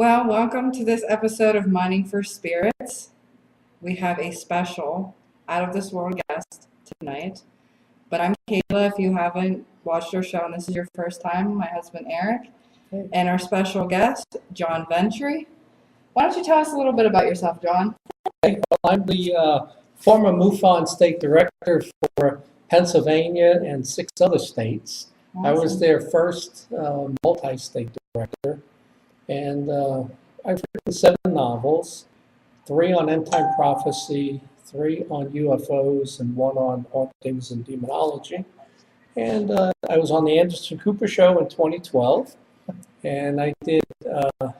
Well, welcome to this episode of Mining for Spirits. We have a special out of this world guest tonight. But I'm Kayla. If you haven't watched our show and this is your first time, my husband Eric, and our special guest, John Ventre. Why don't you tell us a little bit about yourself, John? I'm the former MUFON state director for Pennsylvania and 6 other states. Awesome. I was their first multi-state director, and I've written 7 novels, 3 on end-time prophecy, 3 on UFOs, and 1 on hauntings and demonology. And I was on the Anderson Cooper Show in 2012, and I did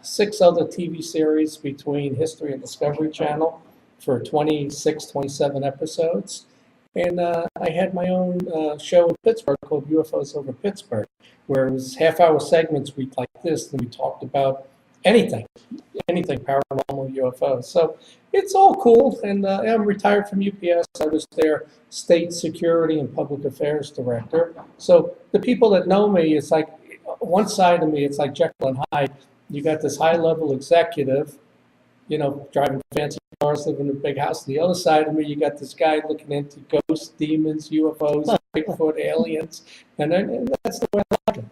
6 other TV series between History and Discovery Channel for 26, 27 episodes. And I had my own show in Pittsburgh called UFOs over Pittsburgh, where it was half-hour segments like this, and we talked about anything paranormal, UFOs. So it's all cool, and I'm retired from UPS. I was their state security and public affairs director. So the people that know me, it's like one side of me, it's like Jekyll and Hyde. You got this high-level executive, driving fancy cars, living in a big house. The other side of me, you got this guy looking into ghosts, demons, UFOs, Bigfoot, aliens, and that's the way I like it.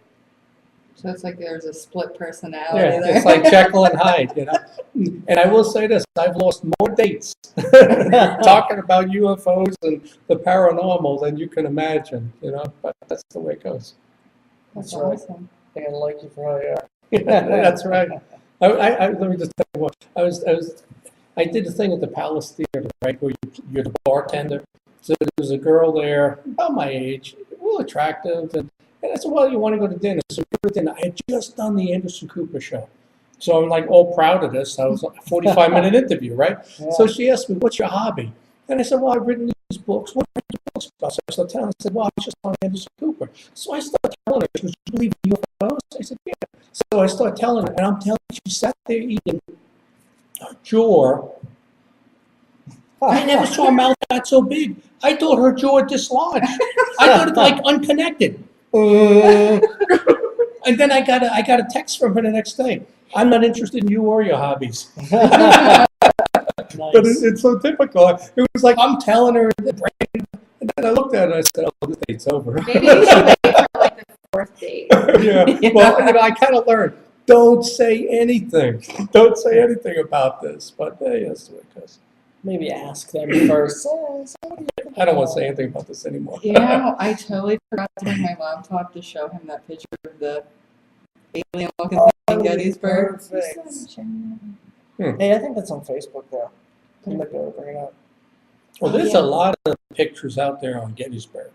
So it's like there's a split personality there. It's like Jekyll and Hyde, And I will say this, I've lost more dates talking about UFOs and the paranormal than you can imagine, but that's the way it goes. That's awesome. They gotta like you for how you are. Yeah, that's right. Let me just tell you what, I did a thing at the Palace Theater, right, where you're the bartender. So there was a girl there, about my age, real attractive, and I said, well, you want to go to dinner? So we went to dinner. I had just done the Anderson Cooper show. So I'm like all proud of this. I was a 45-minute interview, right? Yeah. So she asked me, what's your hobby? And I said, well, I've written these books. What are your books about? So I started telling her, I said, well, I was just on Anderson Cooper. So I started telling her, she goes, do you believe in UFOs? I said, yeah. So I started telling her, and I'm telling her, she sat there eating her jaw. I never saw a mouth that so big. I thought her jaw dislodged. I thought it like unconnected. And then I got a text from her the next day. I'm not interested in you or your hobbies. Nice. But it's so typical. It was like I'm telling her the brain, and then I looked at her and I said, "Oh, this date's over." Maybe you should wait for like the 4th date. Yeah. Well, I kind of learned. Don't say anything. Don't say anything about this. But hey, that's the way it goes. Maybe ask them first. I don't want to say anything about this anymore. I totally forgot to bring my laptop to show him that picture of the alien-looking thing in Gettysburg. Perfect. Hey, I think that's on Facebook, though. You might be able to bring it up. Well, there's a lot of pictures out there on Gettysburg.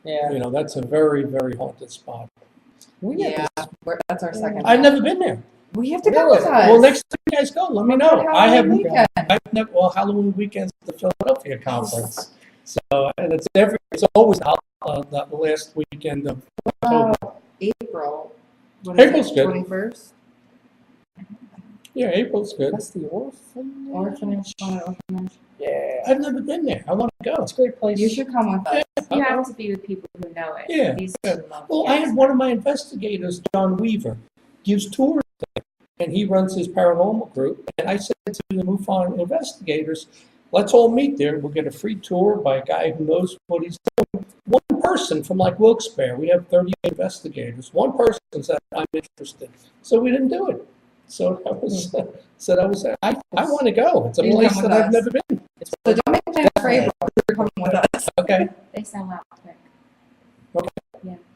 Yeah. That's a very, very haunted spot. That's our second. I've never been there. We have to go with us. Well, next time you guys go, let me know. Halloween weekend. I've never. Well, Halloween weekend's at the Philadelphia conference, so and it's always the last weekend of October. April. April's good. 21st. Yeah, April's good. That's the orphanage. Orphanage. Yeah. I've never been there. I want to go. It's a great place. You should come with us. You have to be with people who know it. Yeah. These are the most- Well, I had one of my investigators, John Weaver, gives tours there, and he runs his paranormal group. And I said to the MUFON investigators, let's all meet there. We'll get a free tour by a guy who knows what he's doing. One person from like Wilkes-Barre, we have 38 investigators. One person said, I'm interested. So we didn't do it. So I want to go. It's a You place come that with I've us. never been. So don't make plans for April. You're coming with us. Okay. They sell out quick.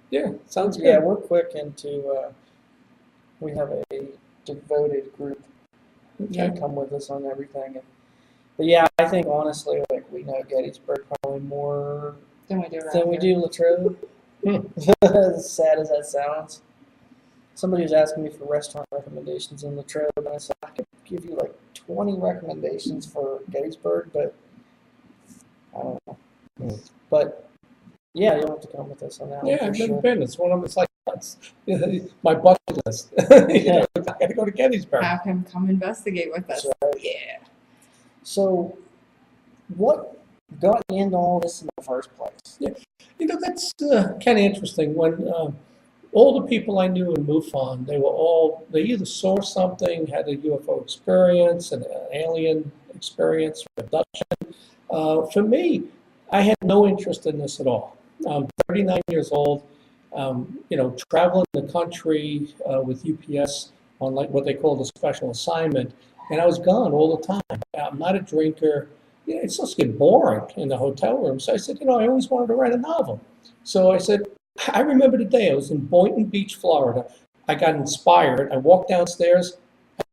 Yeah, sounds Yeah, good. we're quick into. We have a devoted group Okay. that come with us on everything. But yeah, I think honestly, like we know Gettysburg probably more Then we do around than we here. do Latrobe. As sad as that sounds. Somebody was asking me for restaurant recommendations in Latrobe, and I said I could give you like 20 recommendations for Gettysburg, but I don't know. But yeah, you'll have to come with us on that one. Yeah, for I've never sure. been. It's one of it's like that's my bucket list. I got to go to Gettysburg. Have him come investigate with us. That's right. Yeah. So, what got you into all this in the first place? That's kind of interesting. When all the people I knew in MUFON, they either saw something, had a UFO experience, an alien experience, abduction. For me, I had no interest in this at all. I'm 39 years old, traveling the country with UPS on like what they call the special assignment, and I was gone all the time. I'm not a drinker. It's just get boring in the hotel room. So I said, I always wanted to write a novel. So I said, I remember the day I was in Boynton Beach, Florida. I got inspired. I walked downstairs.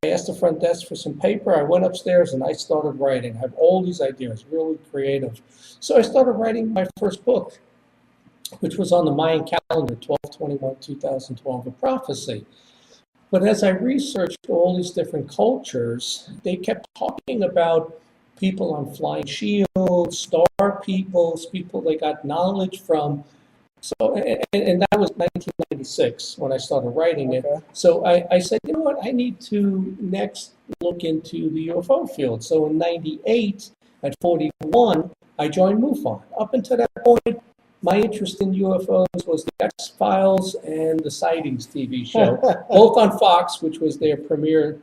I asked the front desk for some paper. I went upstairs and I started writing. I have all these ideas, really creative. So I started writing my first book, which was on the Mayan calendar, 12/21/2012, A Prophecy. But as I researched all these different cultures, they kept talking about people on flying shields, star peoples, people they got knowledge from. So, and that was 1996 when I started writing it. Okay. So I said, you know what, I need to next look into the UFO field. So in 98, at 41, I joined MUFON. Up until that point, my interest in UFOs was the X-Files and the Sightings TV show, both on Fox, which was their premiere.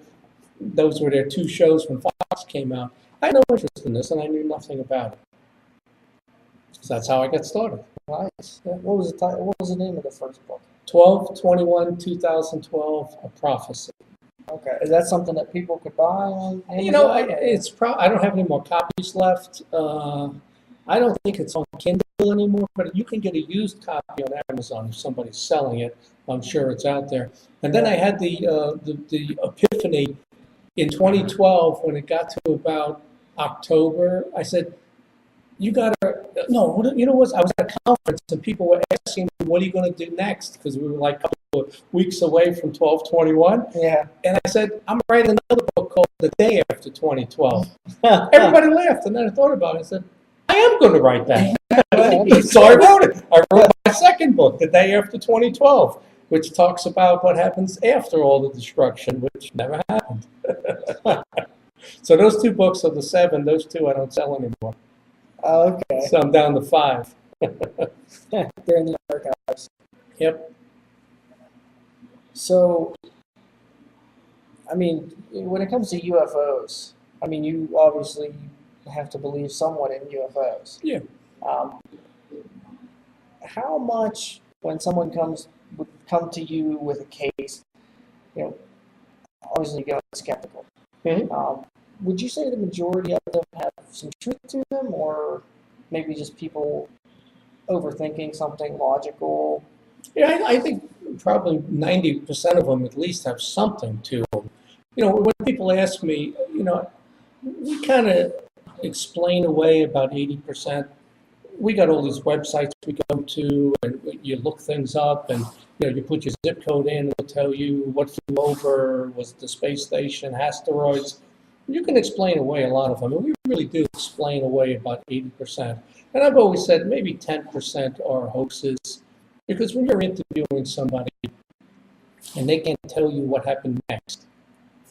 Those were their two shows when Fox came out. I had no interest in this, and I knew nothing about it. So that's how I got started. Nice. What was the title? What was the name of the first book? 12/21/2012, A Prophecy. Okay. Is that something that people could buy on Amazon? I don't have any more copies left. I don't think it's on Kindle anymore, but you can get a used copy on Amazon if somebody's selling it. I'm sure it's out there. And then I had the epiphany in 2012 when it got to about October. I said, I was at a conference and people were asking me, what are you going to do next? Because we were like a couple of weeks away from 12/21. Yeah. And I said, I'm writing another book called The Day After 2012. Everybody laughed. And then I thought about it. I said, I am going to write that. So I wrote it. I wrote my second book, The Day After 2012, which talks about what happens after all the destruction, which never happened. So those two books are the 7. Those 2 I don't sell anymore. Oh, okay. So I'm down to 5. They're in the archives. Yep. So, when it comes to UFOs, you obviously have to believe somewhat in UFOs. Yeah. How much, when someone would come to you with a case, obviously you're skeptical. Mm-hmm. Would you say the majority of them have some truth to them, or maybe just people overthinking something logical? Yeah, I think probably 90% of them at least have something to them. When people ask me, we kind of explain away about 80%. We got all these websites we go to, and you look things up, and you put your zip code in, it'll tell you what flew over, was the space station, asteroids. You can explain away a lot of them, and we really do explain away about 80%. And I've always said maybe 10% are hoaxes, because when you're interviewing somebody and they can't tell you what happened next,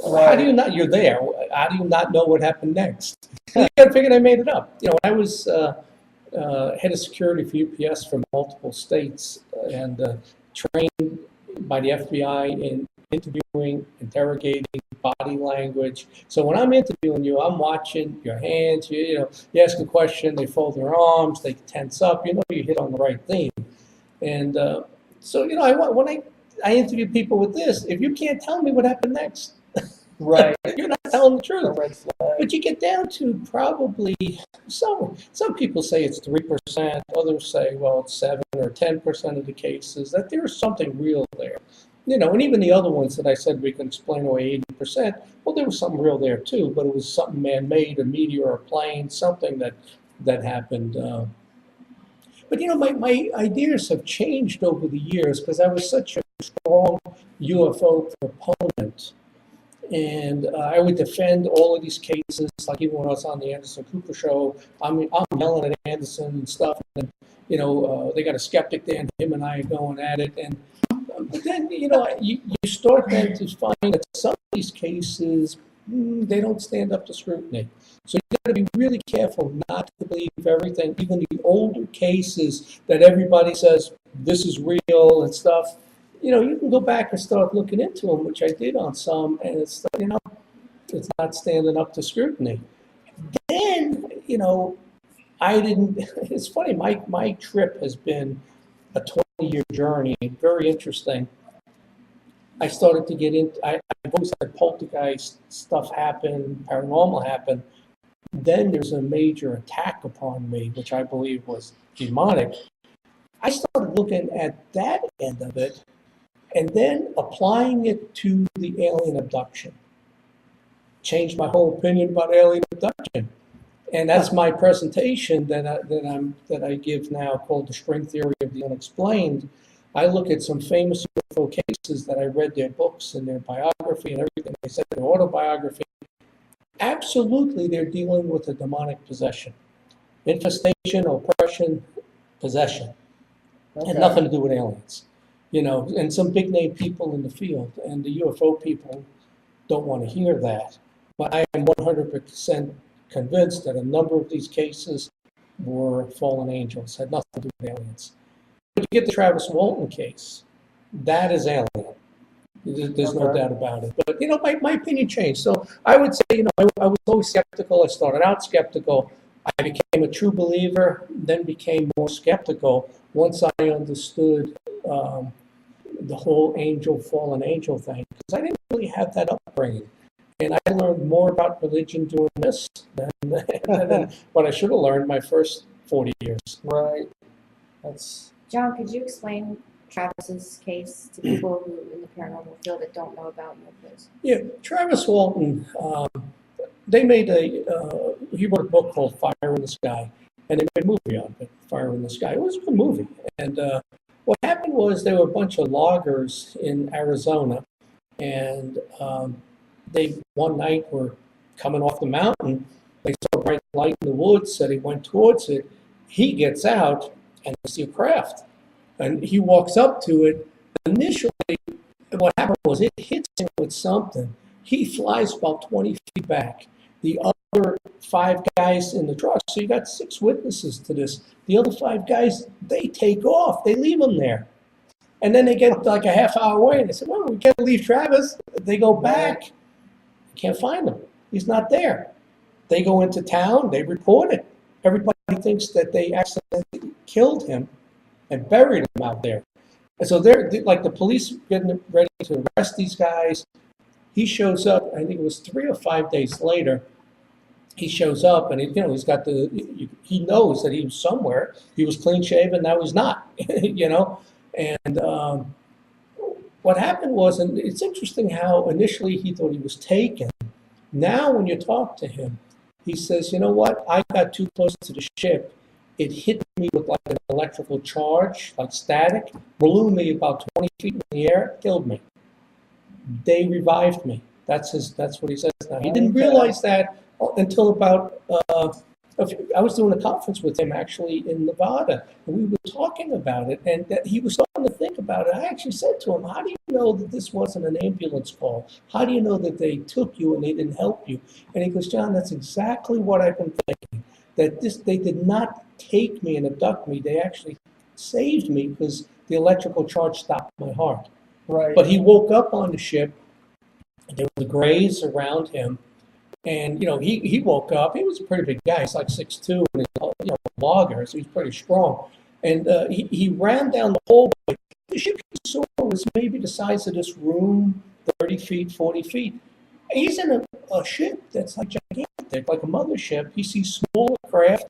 how do you not? You're there. How do you not know what happened next? You got to figure they made it up. When I was head of security for UPS for multiple states and trained by the FBI in interviewing, interrogating, body language. So when I'm interviewing you, I'm watching your hands. You ask a question, they fold their arms, they tense up. You hit on the right theme. And when I interview people with this, if you can't tell me what happened next, right, you're not telling the truth. red flag. But you get down to probably some people say it's 3%, others say, well, it's 7 or 10% of the cases that there is something real there. And even the other ones that I said we can explain away 80%, well, there was something real there too, but it was something man-made, a meteor or a plane, something that happened. But my ideas have changed over the years because I was such a strong UFO proponent. And I would defend all of these cases, like even when I was on the Anderson Cooper show, I'm yelling at Anderson and stuff, and they got a skeptic there, and him and I are going at it, and but then you start then to find that some of these cases they don't stand up to scrutiny. So you got to be really careful not to believe everything, even the older cases that everybody says this is real and stuff. you can go back and start looking into them, which I did on some, and it's, it's not standing up to scrutiny. Then, I didn't, it's funny, my trip has been a 20-year journey, very interesting. I started to get into, I've always had poltergeist stuff happen, paranormal happen. Then there's a major attack upon me, which I believe was demonic. I started looking at that end of it and then applying it to the alien abduction. Changed my whole opinion about alien abduction. And that's my presentation that I give now, called The String Theory of the Unexplained. I look at some famous UFO cases that I read their books and their biography and everything they said, their autobiography. Absolutely, they're dealing with a demonic possession. Infestation, oppression, possession. Okay. And nothing to do with aliens. And some big name people in the field, and the UFO people don't want to hear that. But I am 100% convinced that a number of these cases were fallen angels, had nothing to do with aliens. But you get the Travis Walton case, that is alien. There's no doubt about it. But, my opinion changed. So I would say, I was always skeptical. I started out skeptical. I became a true believer, then became more skeptical once I understood the whole fallen angel thing, because I didn't really have that upbringing. And I learned more about religion doing this than what I should have learned my first 40 years. Right. John, could you explain Travis's case to people who in the paranormal field that don't know about UFOs? Yeah, Travis Walton, they made he wrote a book called Fire in the Sky, and they made a movie on it, Fire in the Sky. It was a good movie. And what happened was there were a bunch of loggers in Arizona, and they one night were coming off the mountain. They saw a bright light in the woods, so they went towards it. He gets out and they see a craft, and he walks up to it. Initially, what happened was it hits him with something. He flies about 20 feet back. The other 5 guys in the truck, so you got 6 witnesses to this. The other 5 guys, they take off. They leave him there. And then they get like a half hour away, and they say, well, we can't leave Travis. They go back. Can't find him. He's not there. They go into town. They report it. Everybody thinks that they accidentally killed him and buried him out there. And so they're like the police getting ready to arrest these guys. He shows up. I think it was 3 or 5 days later. He shows up, and he's got he knows that he was somewhere. He was clean shaven. Now he's not. And what happened was, and it's interesting how initially he thought he was taken. Now when you talk to him, he says, you know what? I got too close to the ship. It hit me with like an electrical charge, like static, blew me about 20 feet in the air, killed me. They revived me. That's what he says now. He didn't realize that until about I was doing a conference with him actually in Nevada, and we were talking about it, and that he was starting to think about it. I actually said to him, how do you know that this wasn't an ambulance call? How do you know that they took you and they didn't help you? And he goes, John, that's exactly what I've been thinking, that they did not take me and abduct me. They actually saved me because the electrical charge stopped my heart. Right. But he woke up on the ship, and there were the grays around him. And, he woke up. He was a pretty big guy. He's like 6'2", and he's a logger, so he's pretty strong. And he ran down the hallway. The ship he saw was maybe the size of this room, 30 feet, 40 feet. And he's in a ship that's like gigantic, like a mothership. He sees smaller craft,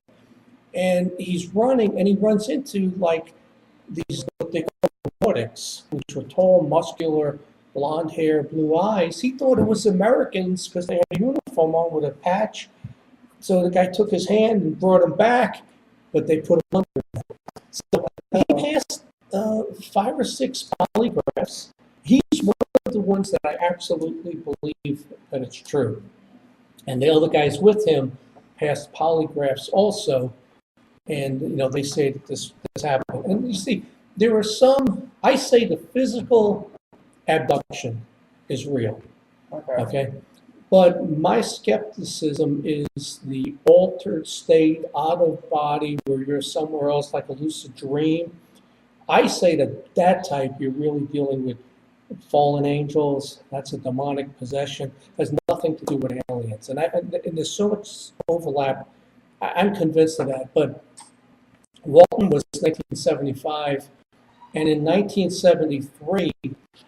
and he's running, and he runs into like these, what they call robotics, which were tall, muscular, blonde hair, blue eyes. He thought it was Americans because they had a uniform on with a patch. So the guy took his hand and brought him back, but they put him under. So he passed 5 or 6 polygraphs. He's one of the ones that I absolutely believe that it's true. And the other guys with him passed polygraphs also. And, they say that this happened. And you see, there are some, I say the physical abduction is real. Okay. But my skepticism is the altered state, out of body, where you're somewhere else, like a lucid dream. I say that type, you're really dealing with fallen angels. That's a demonic possession. Has nothing to do with aliens. And there's so much overlap. I'm convinced of that. But Walton was 1975, and in 1973,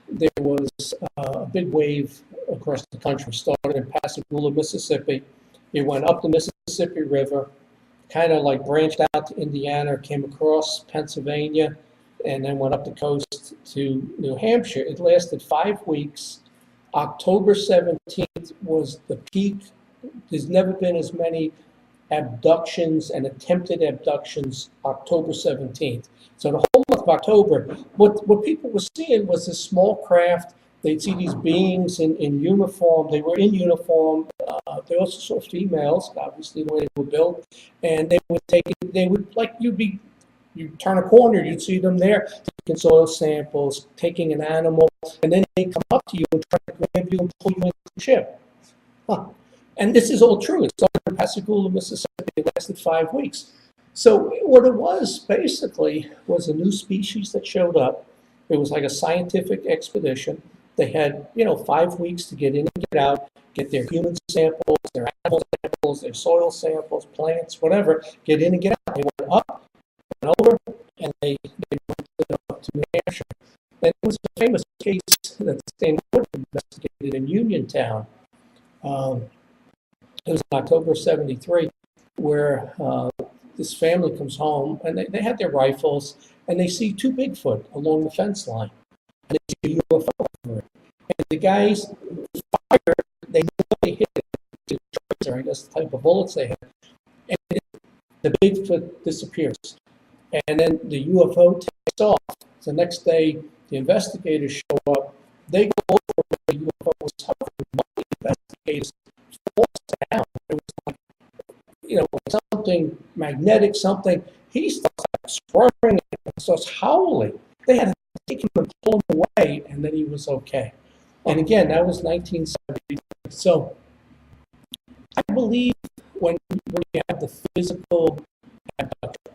there was a big wave across the country. Started in Pascagoula, Mississippi. It went up the Mississippi River, kind of like branched out to Indiana, came across Pennsylvania, and then went up the coast to New Hampshire. It lasted 5 weeks. October 17th was the peak. There's never been as many abductions and attempted abductions October 17th. So the whole month of October, what people were seeing was this small craft. They'd see these beings in uniform. They were in uniform. They also saw females, obviously the way they were built, and they would take it. They would like you turn a corner, you'd see them there taking soil samples, taking an animal, and then they come up to you and try to grab you and pull you into the ship. Huh. And this is all true. It started in Pascagoula, Mississippi. It lasted 5 weeks. So what it was basically was a new species that showed up. It was like a scientific expedition. They had, 5 weeks to get in and get out, get their human samples, their animal samples, their soil samples, plants, whatever, get in and get out. They went up, went over, and they went up to New Hampshire. And it was a famous case that Stan Wood investigated in Uniontown. It was in October 73, where this family comes home, and they had their rifles, and they see 2 Bigfoot along the fence line. And they see a UFO over it. And the guys fired, they know they hit it, the tracer, I guess the type of bullets they had, and the Bigfoot disappears. And then the UFO takes off. The next day, the investigators show up. They go over where the UFO was hovering. One of the investigators falls down. It was like, something magnetic, something. He starts swearing and starts howling. They had to take him and pull him away, and then he was okay. And again, that was 1973. So I believe when you have the physical abduction,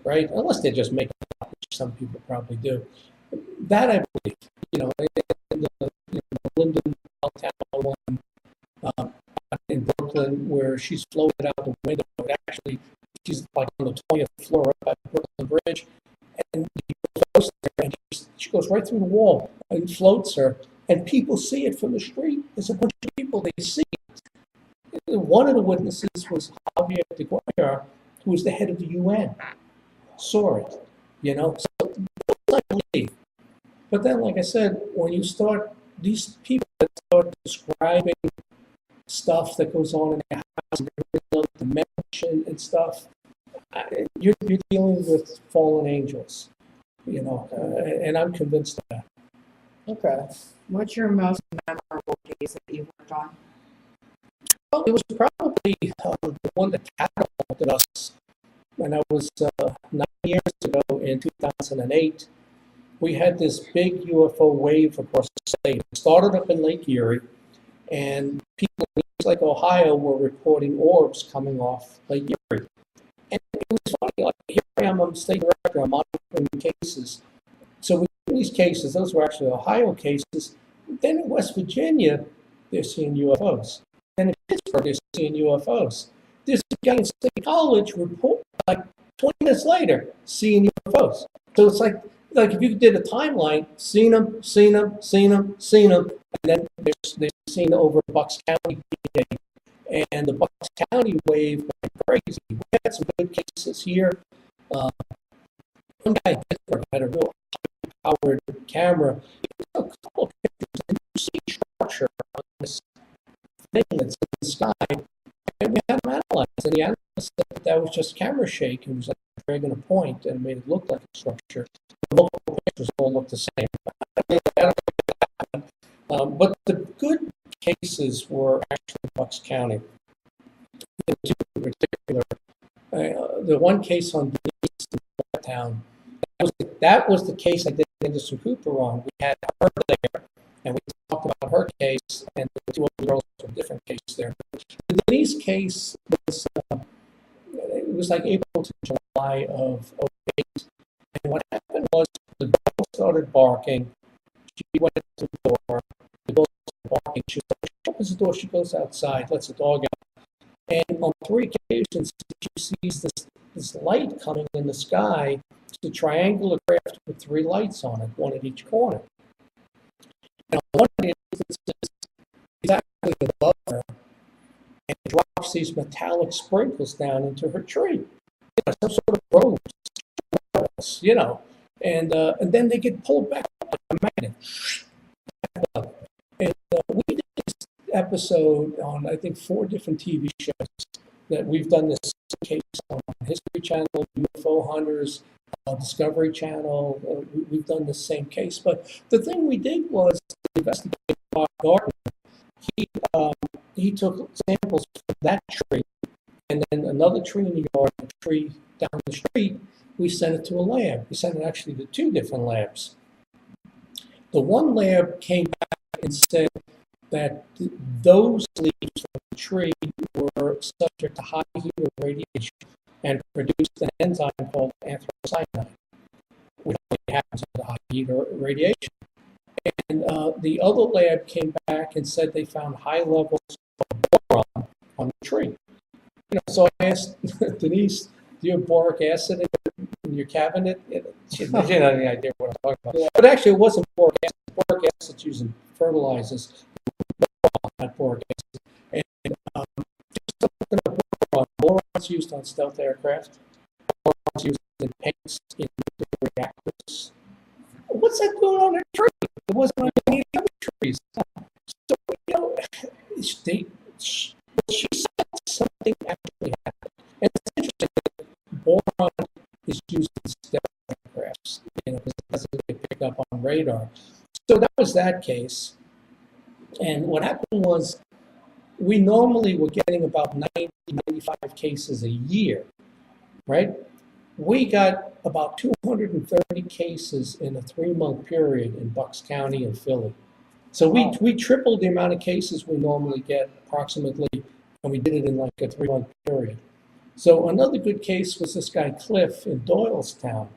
right? Unless they're just making it up, which some people probably do. That I believe. In the Linden town one in Brooklyn, where she's floated out the window. Actually, she's like on the 20th floor up at the Brooklyn Bridge, and she goes right through the wall and floats her, and people see it from the street. There's a bunch of people, they see it. One of the witnesses was Javier de Guayar, who was the head of the UN. Saw it, So I believe. But then, like I said, when you start, these people that start describing stuff that goes on in their house, dimension and stuff, you're dealing with fallen angels, and I'm convinced of that. Okay. What's your most memorable case that you've worked on? Well, it was probably the one that catapulted us. When I was 9 years ago in 2008, we had this big UFO wave across the state. It started up in Lake Erie, and people in places like Ohio were reporting orbs coming off Lake Erie. And it was funny, like here I am, I'm state director, I'm monitoring cases. So we do these cases, those were actually Ohio cases. Then in West Virginia, they're seeing UFOs. And in Pittsburgh, they're seeing UFOs. This guy in State College report like 20 minutes later, seeing UFOs. So it's like if you did a timeline, seen them, and then they're seen over Bucks County, PA, and the Bucks County wave went crazy. We had some good cases here. One guy in Pittsburgh had a real high-powered camera. He took a couple of pictures, and you see structure on this thing that's in the sky. And we had them analyzed, and the analyst said that was just camera shake. It was like dragging a point and made it look like a structure. The multiple pictures all look the same. But the good cases were actually Bucks County. The two in particular. The one case on Denise in town, that was the case I did Anderson Cooper on. We had her there, and we talked about her case, and the two other girls were a different case there. The Denise case was, it was like April to July of 2008. And what happened was started barking. She went to the door. The dog started barking. She opens the door. She goes outside, lets the dog out. And on 3 occasions, she sees this light coming in the sky. It's a triangular craft with 3 lights on it, 1 at each corner. And on one of the instances, he's actually above her and drops these metallic sprinkles down into her tree. Some sort of rose, and then they get pulled back like a magnet. And we did this episode on, I think, 4 different TV shows that we've done this case on History Channel, UFO Hunters, Discovery Channel. We've done the same case. But the thing we did was investigate Bob Gardner. He took samples from that tree, and then another tree in the yard, a tree down the street. We sent it to a lab. We sent it actually to 2 different labs. The one lab came back and said that those leaves from the tree were subject to high heat radiation and produced an enzyme called anthracyanide, which happens at high heat radiation. And the other lab came back and said they found high levels of boron on the tree. So I asked Denise, do you have boric acid in your cabinet? She didn't have any idea what I'm talking about. Yeah. But actually, it wasn't boric acid. Boric acid's used in fertilizers, not boric acid. And just something about boron. Boron's used on stealth aircraft. Boron's used in paints, in nuclear reactors. What's that doing on a tree? It wasn't on any other trees. So, she said something actually happened. And it's interesting that boron is used in stealth aircrafts, because it doesn't get picked up on radar. So that was that case. And what happened was, we normally were getting about 90, 95 cases a year, right? We got about 230 cases in a 3-month period in Bucks County and Philly. So we tripled the amount of cases we normally get approximately, and we did it in like a 3-month period. So another good case was this guy Cliff in Doylestown.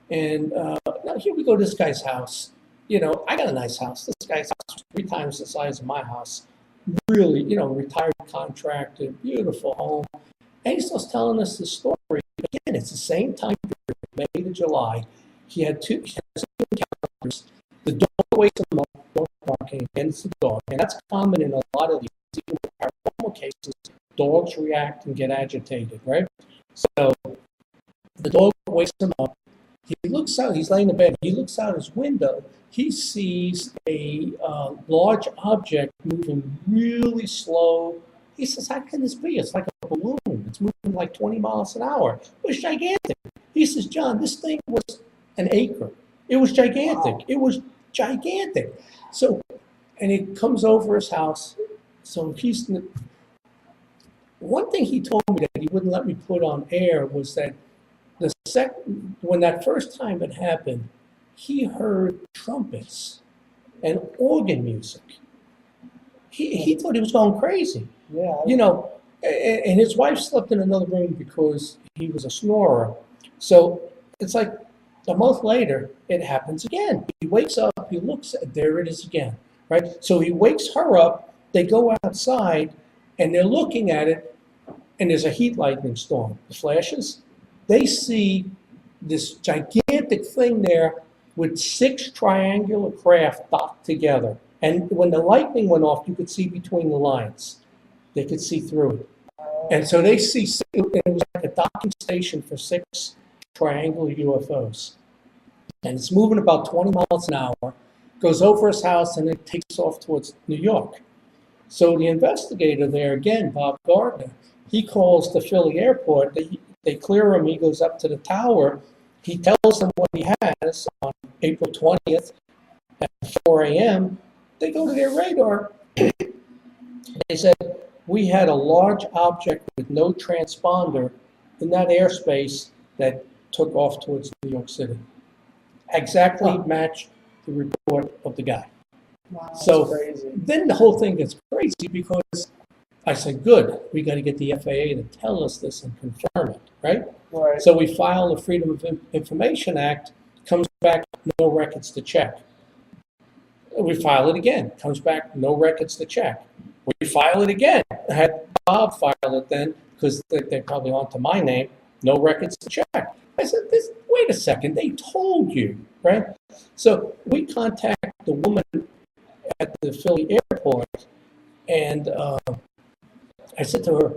And now here we go to this guy's house. I got a nice house. This guy's house was 3 times the size of my house. Really, retired contractor, beautiful home. And he starts telling us the story. Again, it's the same time period, May to July. He had 2 encounters. The dog wakes him up, dog barking against the dog. And that's common in a lot of these, even paranormal cases. Dogs react and get agitated, right? So the dog wakes him up. He looks out, he's laying in bed. He looks out his window. He sees a large object moving really slow. He says, how can this be? It's like a balloon. It's moving like 20 miles an hour. It was gigantic. He says, John, this thing was an acre. It was gigantic. Wow. It was gigantic. So, and it comes over his house. So one thing he told me that he wouldn't let me put on air was that when that first time it happened, he heard trumpets and organ music. He thought he was going crazy. Yeah. And his wife slept in another room because he was a snorer. So it's like a month later, it happens again. He wakes up, he looks, there it is again, right? So he wakes her up, they go outside, and they're looking at it, and there's a heat lightning storm. The flashes, they see this gigantic thing there with 6 triangular craft docked together. And when the lightning went off, you could see between the lines. They could see through it. And so they see, it was like a docking station for 6 triangular UFOs. And it's moving about 20 miles an hour, goes over his house, and it takes off towards New York. So the investigator there, again, Bob Gardner, he calls the Philly airport. They clear him. He goes up to the tower. He tells them what he has on April 20th at 4 a.m. They go to their radar. They said, we had a large object with no transponder in that airspace that took off towards New York City. Exactly matched the report of the guy. Wow, so crazy. Then the whole thing gets crazy because I said, good, we got to get the FAA to tell us this and confirm it, right? Right. So we file the Freedom of Information Act, comes back, no records to check. We file it again, comes back, no records to check. We file it again. I had Bob file it then, because they're probably onto my name, no records to check. I said, wait a second, they told you, right? So we contact the woman at the Philly airport, and I said to her,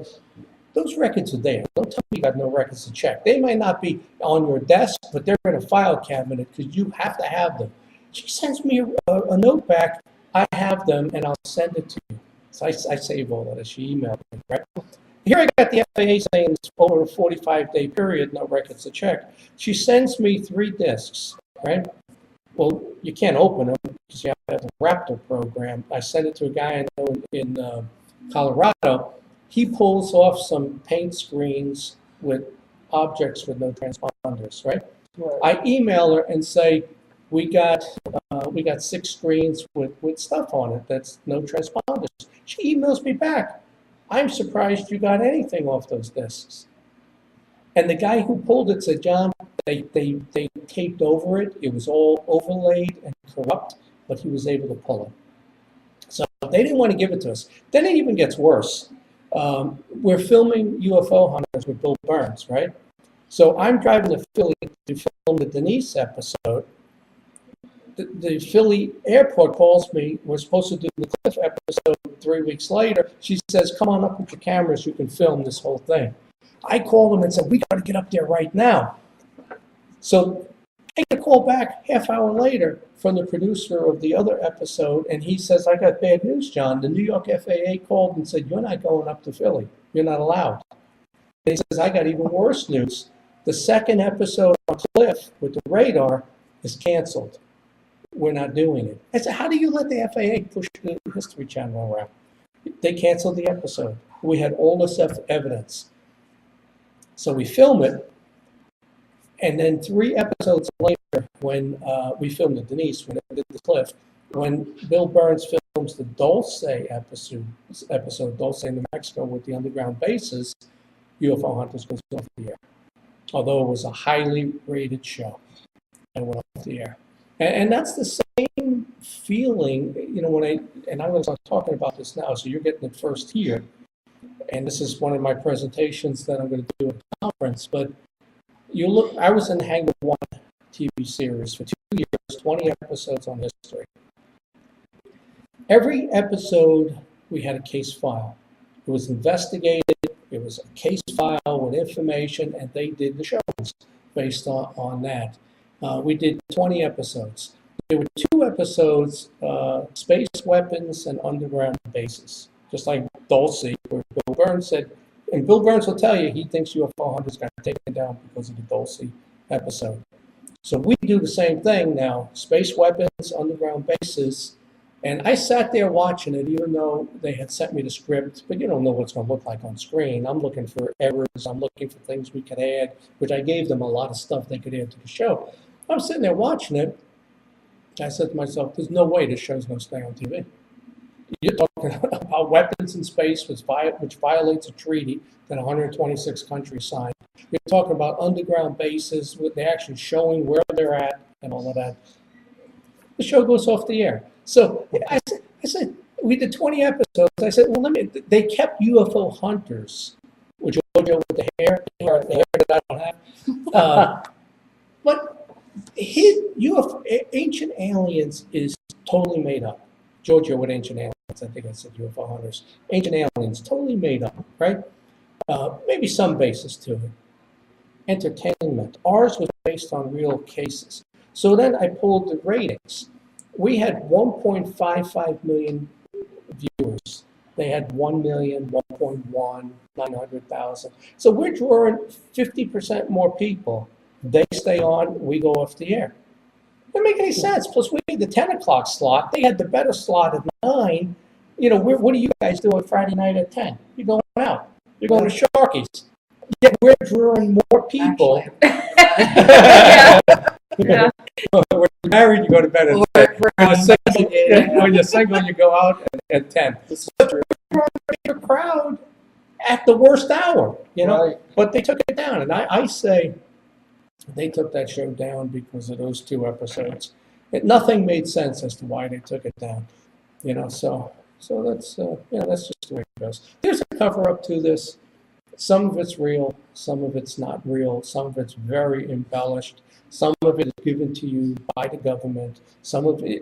those records are there. Don't tell me you got no records to check. They might not be on your desk, but they're in a file cabinet because you have to have them. She sends me a note back. I have them, and I'll send it to you. So I save all of it. She emailed me, right? Here I got the FAA saying it's over a 45-day period, no records to check. She sends me 3 discs, right? Well, you can't open them because you have to have the Raptor program. I sent it to a guy I know in Colorado. He pulls off some paint screens with objects with no transponders, right? I email her and say, we got 6 screens with stuff on it that's no transponders. She emails me back, I'm surprised you got anything off those discs. And the guy who pulled it said, John, they taped over it. It was all overlaid and corrupt, but he was able to pull it. So they didn't want to give it to us. Then it even gets worse. We're filming UFO Hunters with Bill Burns, right? So I'm driving to Philly to film the Denise episode. The Philly airport calls me. We're supposed to do the Cliff episode 3 weeks later. She says, come on up with your cameras. You can film this whole thing. I called them and said, we got to get up there right now. So I get a call back half hour later from the producer of the other episode, and he says, I got bad news, John. The New York FAA called and said, you're not going up to Philly. You're not allowed. And he says, I got even worse news. The second episode on Cliff with the radar is canceled. We're not doing it. I said, how do you let the FAA push the History Channel around? They canceled the episode. We had all this evidence. So we film it, and then 3 episodes later, when we filmed the Denise, when it did the Cliff, when Bill Burns films the Dulce episode Dulce, New Mexico, with the underground bases, UFO Hunters goes off the air. Although it was a highly rated show, and went off the air. And that's the same feeling, you know, I'm going to start talking about this now, so you're getting it first here. And this is one of my presentations that I'm going to do at the conference. But you look, I was in Hangar 1 TV series for 2 years, 20 episodes on history. Every episode, we had a case file. It was investigated. It was a case file with information, and they did the shows based on that. We did 20 episodes. There were 2 episodes, space weapons and underground bases, just like Dulce, where Bill Burns said, and Bill Burns will tell you he thinks UFO Hunters got taken down because of the Dulce episode. So we do the same thing now, space weapons, underground bases, and I sat there watching it, even though they had sent me the script, but you don't know what it's going to look like on screen. I'm looking for errors. I'm looking for things we could add, which I gave them a lot of stuff they could add to the show. I'm sitting there watching it. I said to myself, there's no way this show's going to stay on TV. You're talking about weapons in space, which violates a treaty that 126 countries signed. You're talking about underground bases, they're actually showing where they're at and all of that. The show goes off the air. So I said, we did 20 episodes. I said, well, they kept UFO Hunters, with Giorgio with the hair that I don't have. But Ancient Aliens is totally made up. Giorgio with Ancient Aliens, I think I said UFO Hunters. Ancient Aliens, totally made up, right? Maybe some basis to it. Entertainment. Ours was based on real cases. So then I pulled the ratings. We had 1.55 million viewers. They had 1 million, 1.1, 900,000. So we're drawing 50% more people. They stay on, we go off the air. Doesn't make any sense. Plus, we had the 10 o'clock slot. They had the better slot at 9. You know, what are you guys doing Friday night at 10? You're going out. You're going to Sharkies. Yet we're drawing more people. Yeah. Yeah. When you're married, you go to bed at 10. When you're single, you go out at 10. But we're drawing a bigger crowd at the worst hour, you know. Right. But they took it down. And I say, They took that show down because of those two episodes. Nothing made sense as to why they took it down. So that's just the way it goes. There's a cover up to this. Some of it's real, some of it's not real, some of it's very embellished, some of it is given to you by the government, some of you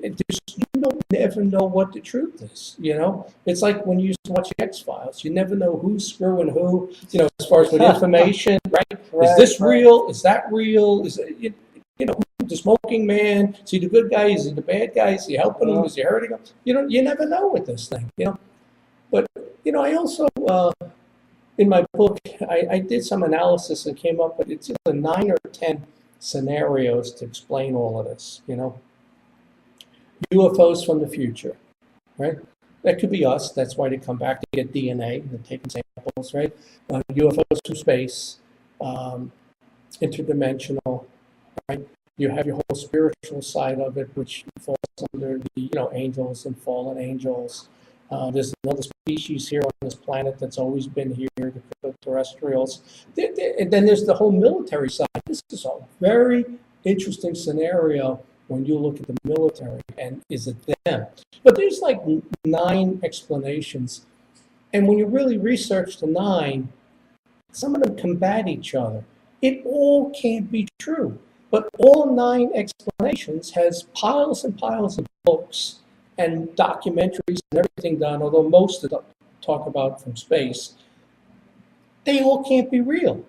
don't never know what the truth is, It's like when you used to watch the X-Files, you never know who's screwing who, as far as with information, right? Is this real? Is that real? Is it, the smoking man, is he the good guy? Is he the bad guy? Is he helping him? Is he hurting him? You never know with this thing, But, I also, in my book, I did some analysis and came up with it's either 9 or 10 scenarios to explain all of this, UFOs from the future, right? That could be us. That's why they come back to get DNA. They're taking samples, right? UFOs from space, interdimensional, right? You have your whole spiritual side of it, which falls under the, angels and fallen angels. There's another species here on this planet that's always been here, the terrestrials. And then there's the whole military side. This is a very interesting scenario when you look at the military and is it them? But there's like 9 explanations. And when you really research the 9, some of them combat each other. It all can't be true. But all 9 explanations has piles and piles of books and documentaries and everything done, although most of them talk about from space. They all can't be real.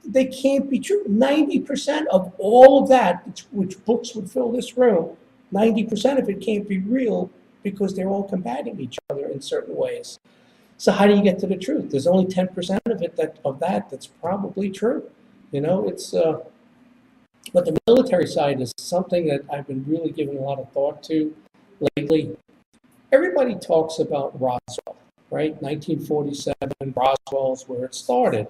They can't be true. 90% of all of that, which books would fill this room, 90% of it can't be real because they're all combating each other in certain ways. So how do you get to the truth? There's only 10% of it that's probably true. But the military side is something that I've been really giving a lot of thought to lately. Everybody talks about Roswell, right? 1947, Roswell's where it started.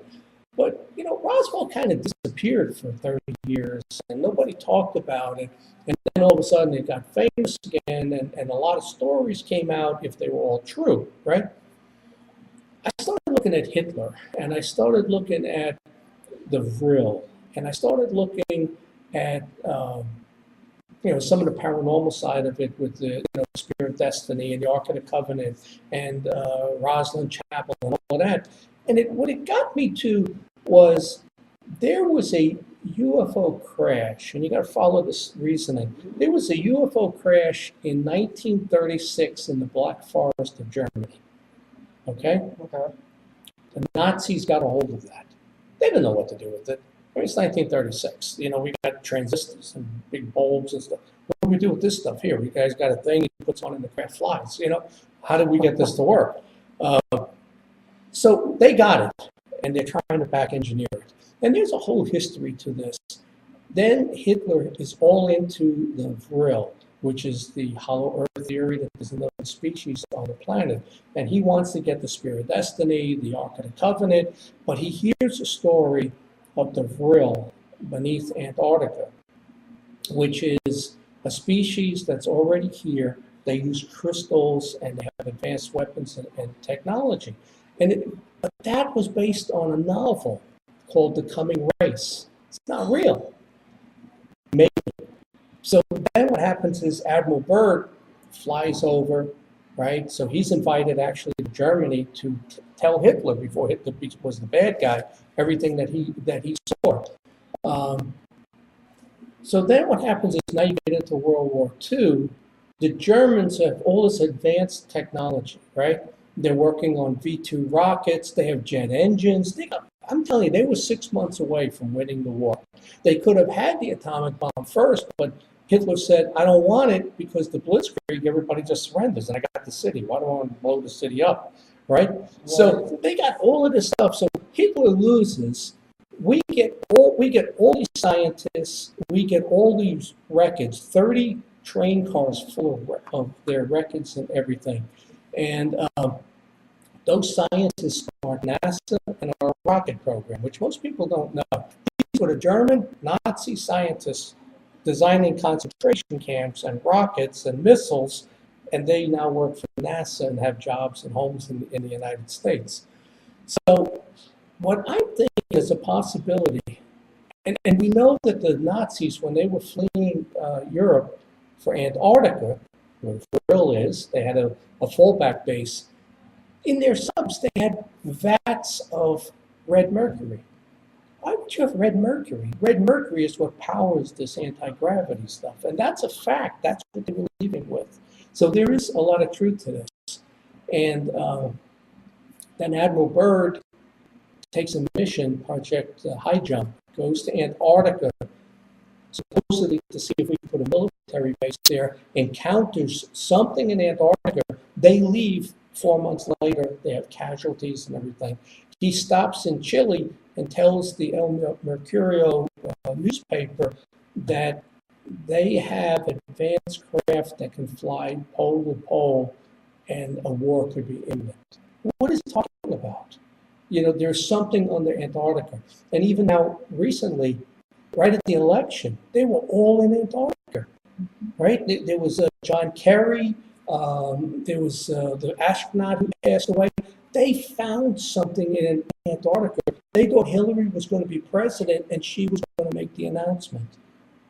But, Roswell kind of disappeared for 30 years and nobody talked about it. And then all of a sudden it got famous again and a lot of stories came out if they were all true, right? I started looking at Hitler and I started looking at the Vril and I started looking at, some of the paranormal side of it with the Spirit of Destiny and the Ark of the Covenant and Rosslyn Chapel and all that. And what it got me to was there was a UFO crash, and you got to follow this reasoning. There was a UFO crash in 1936 in the Black Forest of Germany. Okay? The Nazis got a hold of that. They didn't know what to do with it. It's 1936. We got transistors and big bulbs and stuff. What do we do with this stuff here? You guys got a thing, he puts on in the craft flies. How did we get this to work? So they got it, and they're trying to back engineer it. And there's a whole history to this. Then Hitler is all into the Vril, which is the hollow earth theory that there's another species on the planet. And he wants to get the Spirit of Destiny, the Ark of the Covenant, but he hears a story of the Vril beneath Antarctica, which is a species that's already here. They use crystals and they have advanced weapons and technology. But that was based on a novel called The Coming Race. It's not real. Maybe. So then what happens is Admiral Byrd flies over, right? So he's invited actually to Germany to tell Hitler, before Hitler was the bad guy, everything that he saw. So then what happens is now you get into World War II. The Germans have all this advanced technology, right? They're working on V-2 rockets. They have jet engines. I'm telling you, they were 6 months away from winning the war. They could have had the atomic bomb first, but Hitler said, I don't want it because the Blitzkrieg, everybody just surrenders, and I got the city. Why do I want to blow the city up, right? So they got all of this stuff. So Hitler loses. We get all these scientists. We get all these records, 30 train cars full of their records and everything. And those scientists start NASA and our rocket program, which most people don't know. These were the German Nazi scientists designing concentration camps and rockets and missiles, and they now work for NASA and have jobs and homes in the United States. So what I think is a possibility, And we know that the Nazis, when they were fleeing Europe for Antarctica, where the frill is, they had a fallback base. In their subs, they had vats of red mercury. Why would you have red mercury? Red mercury is what powers this anti-gravity stuff. And that's a fact. That's what they were leaving with. So there is a lot of truth to this. And then Admiral Byrd takes a mission, Project High Jump, goes to Antarctica, supposedly to see if we can put a military base there, encounters something in Antarctica. They leave 4 months later. They have casualties and everything. He stops in Chile and tells the El Mercurio newspaper that they have advanced craft that can fly pole to pole and a war could be imminent. What is he talking about? You know, there's something under Antarctica. And even now, recently, right at the election, they were all in Antarctica, right? There was John Kerry, there was the astronaut who passed away. They found something in Antarctica. They thought Hillary was going to be president and she was going to make the announcement,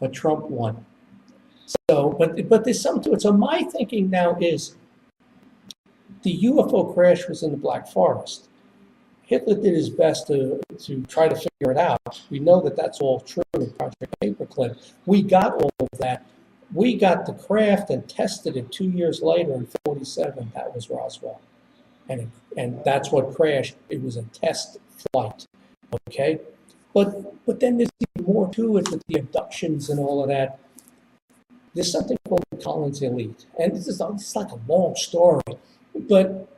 but Trump won. So, but there's something to it. So my thinking now is the UFO crash was in the Black Forest. Hitler did his best to try to figure it out. We know that that's all true in Project Paperclip. We got all of that. We got the craft and tested it 2 years later in 1947. That was Roswell. And that's what crashed. It was a test flight, okay? But then there's even more to it with the abductions and all of that. There's something called the Collins Elite. And it's like a long story. But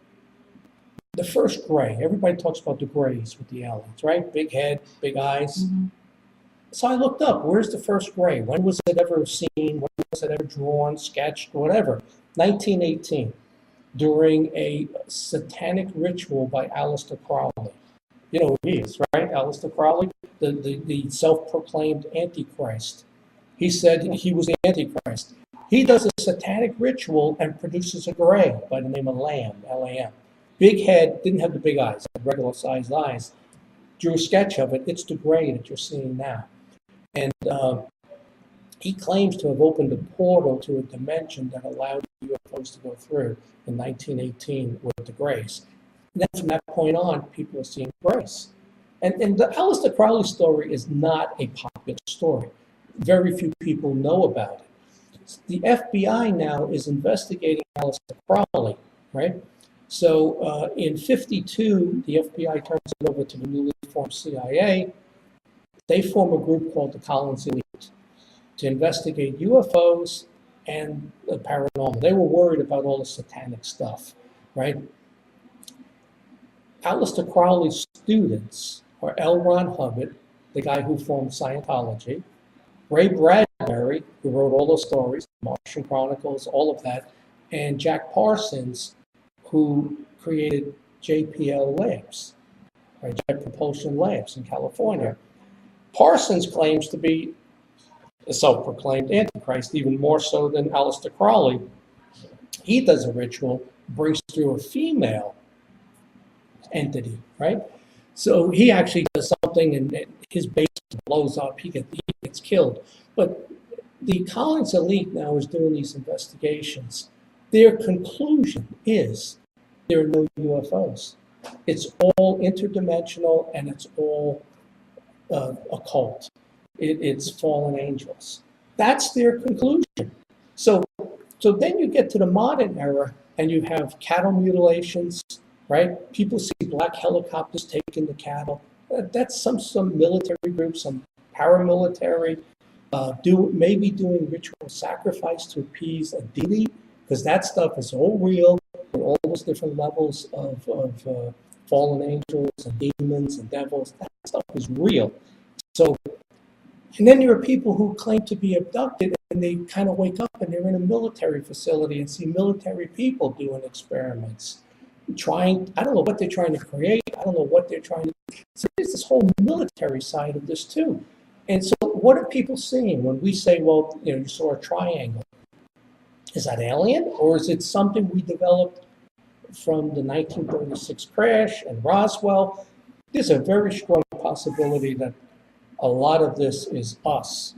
the first gray, everybody talks about the grays with the aliens, right? Big head, big eyes. Mm-hmm. So I looked up, where's the first gray? When was it ever seen? When was it ever drawn, sketched, whatever? 1918, during a satanic ritual by Aleister Crowley. You know who he is, right? Aleister Crowley, the self-proclaimed Antichrist. He said he was the Antichrist. He does a satanic ritual and produces a gray by the name of Lamb, L-A-M. Big head, didn't have the big eyes, had regular sized eyes. Drew a sketch of it. It's the gray that you're seeing now. And he claims to have opened a portal to a dimension that allowed UFOs to go through in 1918 with the grays. And then from that point on, people are seeing grays. And the Aleister Crowley story is not a popular story. Very few people know about it. The FBI now is investigating Aleister Crowley, right? So in 1952, the FBI turns it over to the newly formed CIA. They form a group called the Collins Elite to investigate UFOs and the paranormal. They were worried about all the satanic stuff, right? Aleister Crowley's students are L. Ron Hubbard, the guy who formed Scientology, Ray Bradbury, who wrote all those stories, Martian Chronicles, all of that, and Jack Parsons, who created JPL Labs, right, Jet Propulsion Labs in California. Parsons claims to be a self-proclaimed Antichrist, even more so than Aleister Crowley. He does a ritual, brings through a female entity, right? So he actually does something and his base blows up, he gets killed. But the Collins Elite now is doing these investigations. Their conclusion is there are no UFOs. It's all interdimensional and it's all occult. It's fallen angels. That's their conclusion. So then you get to the modern era and you have cattle mutilations, right? People see black helicopters taking the cattle. That's some military groups, some paramilitary, maybe doing ritual sacrifice to appease a deity, because that stuff is all real, with all those different levels of fallen angels and demons and devils. That stuff is real. So, and then there are people who claim to be abducted and they kind of wake up and they're in a military facility and see military people doing experiments. I don't know what they're trying to create. I don't know what they're trying to do. So there's this whole military side of this too. And so what are people seeing when we say, well, you saw a triangle? Is that alien, or is it something we developed from the 1936 crash and Roswell? There's a very strong possibility that A lot of this is us.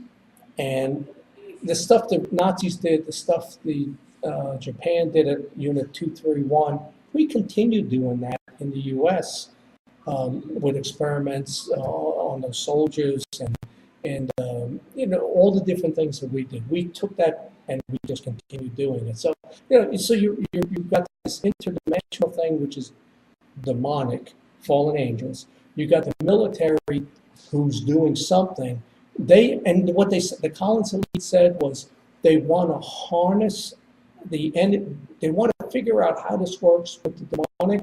And the stuff the Nazis did, the stuff the Japan did at Unit 231, we continue doing that in the U.S. With experiments on the soldiers and all the different things that we did. We took that and we just continue doing it. So so you've got this interdimensional thing which is demonic, fallen angels. You got the military who's doing something. The Collins elite said was they want to harness they want to figure out how this works with the demonic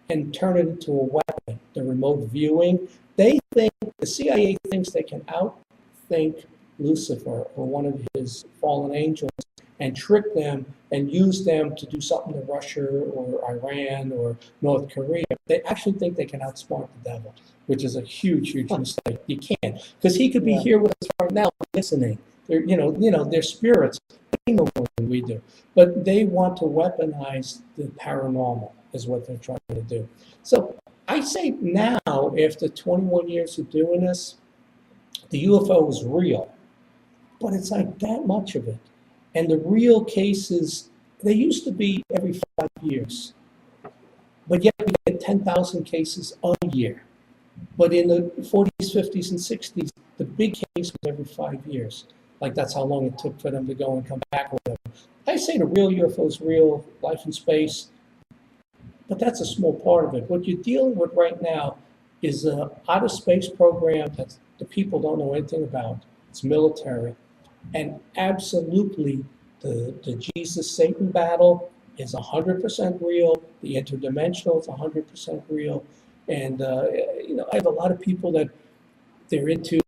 and turn it into a weapon. The remote viewing. They think the CIA thinks they can outthink Lucifer or one of his fallen angels and trick them and use them to do something to Russia or Iran or North Korea. They actually think they can outsmart the devil, which is a huge, huge mistake. You can't, because he could be here with us right now listening. They're spirits. They know more than we do, but they want to weaponize the paranormal is what they're trying to do. So I say now, after 21 years of doing this, the UFO is real, but it's like that much of it. And the real cases, they used to be every 5 years, but yet we get 10,000 cases a year. But in the 40s, 50s, and 60s, the big case was every 5 years. Like that's how long it took for them to go and come back or whatever. I say the real UFO is real, life in space, but that's a small part of it. What you're dealing with right now is an outer space program that the people don't know anything about. It's military. And absolutely, the Jesus-Satan battle is 100% real. The interdimensional is 100% real. And, I have a lot of people that they're into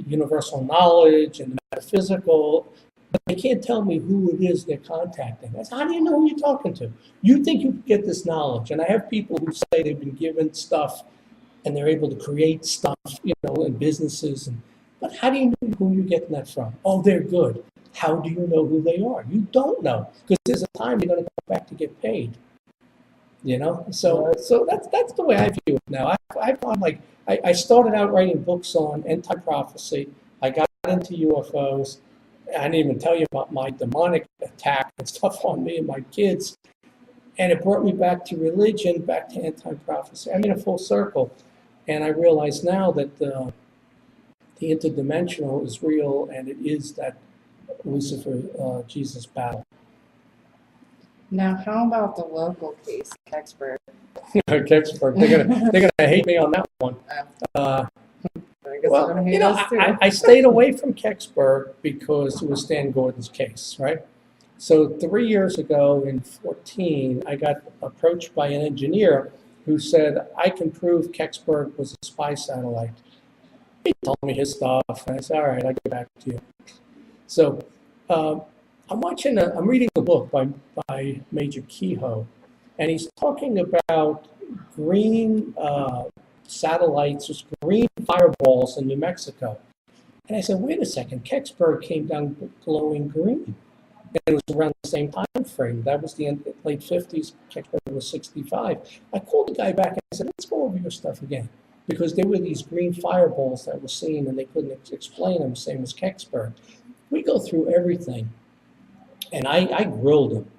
universal knowledge and metaphysical, but they can't tell me who it is they're contacting. I say, how do you know who you're talking to? You think you get this knowledge. And I have people who say they've been given stuff and they're able to create stuff, in businesses. But how do you know who you're getting that from? Oh, they're good. How do you know who they are? You don't know, because there's a time you're going to come back to get paid. So that's the way I view it now. I find I started out writing books on end-time prophecy. I got into UFOs. I didn't even tell you about my demonic attack and stuff on me and my kids. And it brought me back to religion, back to end-time prophecy. I mean, a full circle. And I realize now that the interdimensional is real, and it is that Lucifer Jesus battle. Now, how about the local case, Kecksburg? Kecksburg, they're gonna hate me on that one. I guess they're gonna hate us too. I stayed away from Kecksburg because it was Stan Gordon's case, right? So 3 years ago in 2014, I got approached by an engineer who said, I can prove Kecksburg was a spy satellite. He told me his stuff, and I said, all right, I'll get back to you. So I'm reading a book by Major Kehoe, and he's talking about green satellites, just green fireballs in New Mexico. And I said, wait a second, Kecksburg came down glowing green. And it was around the same time frame. That was the late 50s. Kecksburg was 65. I called the guy back and I said, let's go over your stuff again. Because there were these green fireballs that were seen and they couldn't explain them, same as Kecksburg. We go through everything. And I grilled him.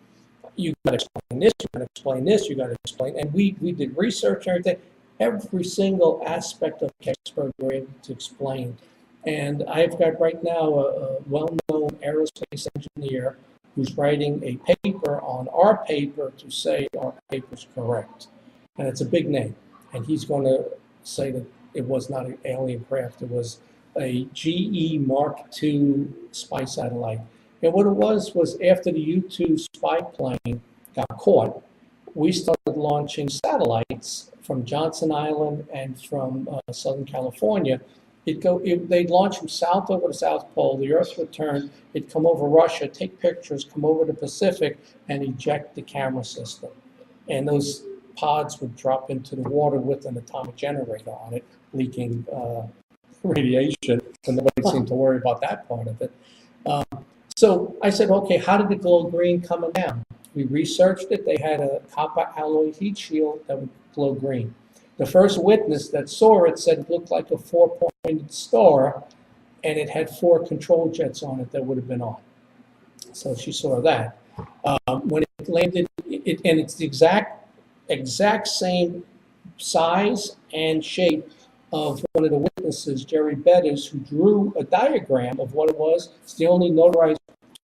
You got to explain this, you got to explain this, you got to explain. And we did research and everything. Every single aspect of Kecksburg we're able to explain. And I've got right now a well-known aerospace engineer who's writing a paper on our paper to say our paper's correct. And it's a big name. And he's going to say that it was not an alien craft. It was a GE Mark II spy satellite. And what it was after the U-2 spy plane got caught, we started launching satellites from Johnson Island and from Southern California. They'd launch from south over the South Pole, the Earth would turn, it'd come over Russia, take pictures, come over the Pacific, and eject the camera system. And those pods would drop into the water with an atomic generator on it, leaking radiation, and nobody seemed to worry about that part of it. So I said, okay, how did it glow green coming down? We researched it. They had a copper alloy heat shield that would glow green. The first witness that saw it said it looked like a four-pointed star, and it had 4 control jets on it that would have been on. So she saw that. When it landed, and it's the exact same size and shape of one of the witnesses, Jerry Betters, who drew a diagram of what it was. It's the only notarized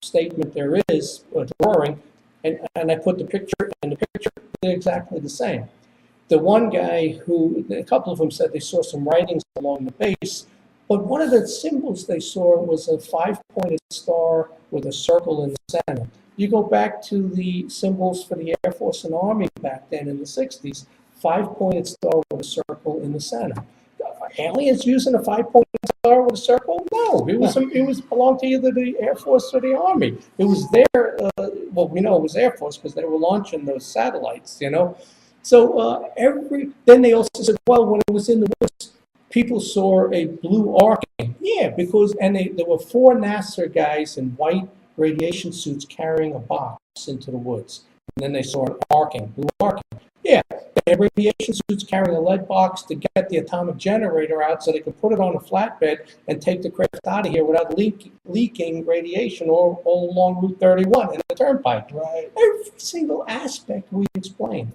statement there is, a drawing, and I put the picture, and the picture is exactly the same. The one guy a couple of them said they saw some writings along the base, but one of the symbols they saw was a 5-pointed star with a circle in the center. You go back to the symbols for the Air Force and Army back then in the 60s, 5-pointed star with a circle in the center. Are aliens using a 5-pointed star with a circle? No, it was belonged to either the Air Force or the Army. It was their, well, we know it was Air Force because they were launching those satellites, you know. So then they also said, well, when it was in the woods, people saw a blue arcing. Yeah, because, there were 4 NASA guys in white radiation suits carrying a box into the woods. And then they saw an arcing, blue arcing. Yeah, they had radiation suits carrying a lead box to get the atomic generator out so they could put it on a flatbed and take the craft out of here without leaking radiation all along Route 31 and the turnpike. Right. Every single aspect we explained.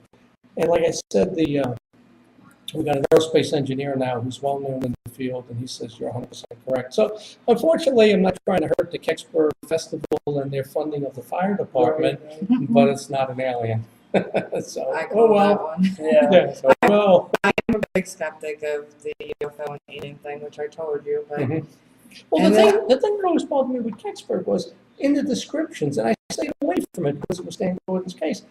And like I said, we got an aerospace engineer now who's well known in the field, and he says you're 100% correct. So unfortunately, I'm not trying to hurt the Kecksburg Festival and their funding of the fire department, but it's not an alien. So, I call that one. Yeah. So, well. I'm a big skeptic of the UFO and alien thing, which I told you, but Well, And the thing that always bothered me with Kecksburg was in the descriptions, and I stayed away from it because it was Stan Gordon's case.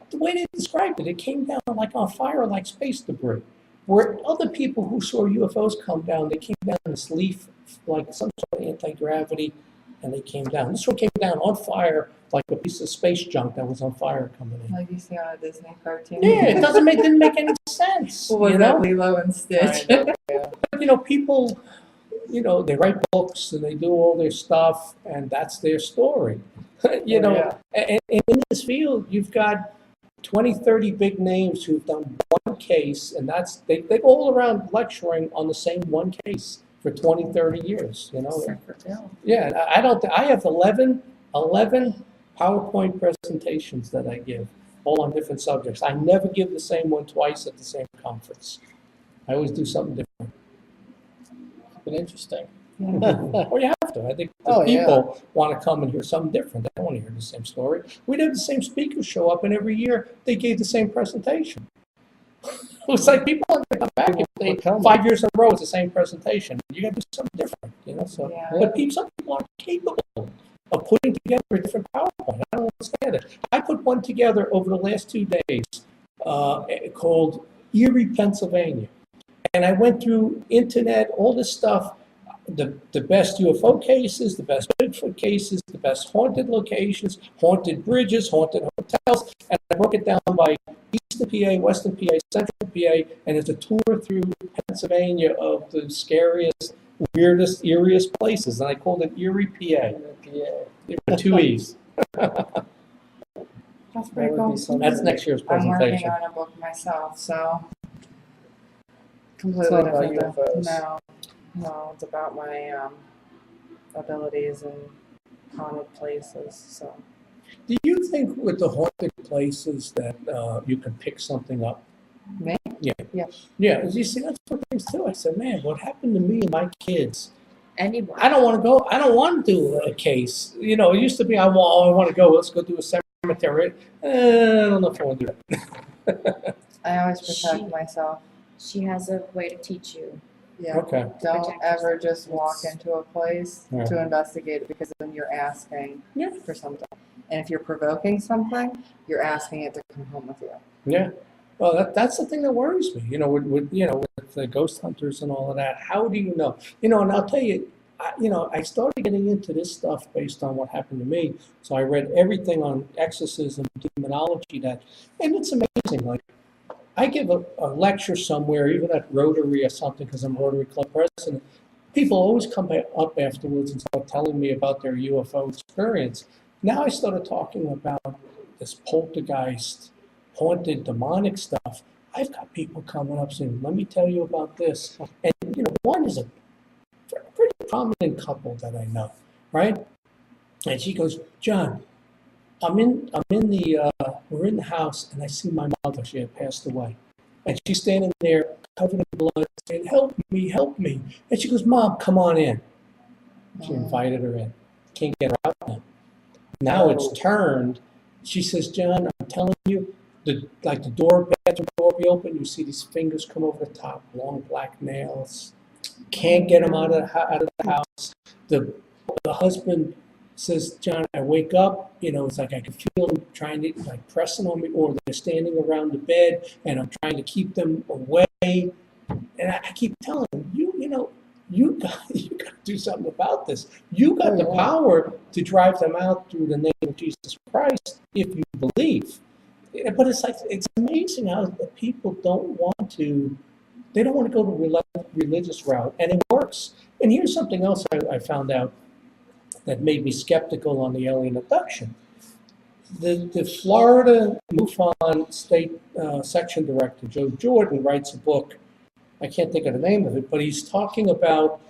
The way they described it, it came down like on fire, like space debris. Where other people who saw UFOs come down, they came down in this leaf, like some sort of anti-gravity, and they came down. This one came down on fire, like a piece of space junk that was on fire coming in. like you see on a Disney cartoon. Yeah, it didn't make any sense. What was you that, know? Lilo and Stitch? But, people, they write books and they do all their stuff, and that's their story. And in this field, you've got 20, 30 big names who've done one case, and they go all around lecturing on the same one case for 20, 30 years, Yeah, I have 11 PowerPoint presentations that I give, all on different subjects. I never give the same one twice at the same conference. I always do something different. Been interesting. Well, you have to. I think people want to come and hear something different. They don't want to hear the same story. We'd have the same speakers show up, and every year they gave the same presentation. It was like people want to come back if they 5 years in a row it's the same presentation. You got to do something different, So, but some people aren't capable of putting together a different PowerPoint. I don't understand it. I put one together over the last 2 days called Erie, Pennsylvania. And I went through internet, all this stuff, the best UFO cases, the best Bigfoot cases, the best haunted locations, haunted bridges, haunted hotels, and I broke it down by Eastern PA, Western PA, Central PA, and it's a tour through Pennsylvania of the scariest, weirdest, eeriest places, and I called it Erie, PA. With 2 E's. That's pretty cool. That's next year's I'm working presentation. on a book myself, so It's completely not about different. UFOs. No, it's about my abilities in haunted places. So Do you think with the haunted places that you can pick something up? me? Yeah. Yeah. Yeah, you see, that's what things too. I said, man, what happened to me and my kids? Anyone. I don't want to go. I don't want to do a case. It used to be, I want to go. Let's go do a cemetery. I don't know if I want to do that. I always protect She- myself. She has a way to teach you. Yeah. Okay. Don't Protect ever yourself. just walk It's- into a place Yeah. to investigate it because then you're asking Yeah. for something. And if you're provoking something, you're asking it to come home with you. Yeah. Well, that's the thing that worries me. With the ghost hunters and all of that. How do you know? And I'll tell you, I started getting into this stuff based on what happened to me. So I read everything on exorcism, demonology, and it's amazing. Like, I give a lecture somewhere, even at Rotary or something, because I'm Rotary Club president. People always come up afterwards and start telling me about their UFO experience. Now I started talking about this poltergeist, haunted, demonic stuff. I've got people coming up saying, let me tell you about this. And, one is a pretty prominent couple that I know, right? And she goes, John, we're in the house, and I see my mother. She had passed away. And she's standing there covered in blood saying, help me, help me. And she goes, Mom, come on in. She invited her in. Can't get her out now. Now it's turned. She says, John, I'm telling you, the bathroom door be open, you see these fingers come over the top, long black nails. Can't get them out of the house. The husband says, John, I wake up, it's like I can feel them trying to, like, pressing on me, or they're standing around the bed, and I'm trying to keep them away. And I keep telling them, you got to do something about this. You got the power to drive them out through the name of Jesus Christ if you believe. But it's amazing how the people don't want to go the religious route, and it works. And here's something else I found out that made me skeptical on the alien abduction. The Florida MUFON State Section Director, Joe Jordan, writes a book. I can't think of the name of it, but he's talking about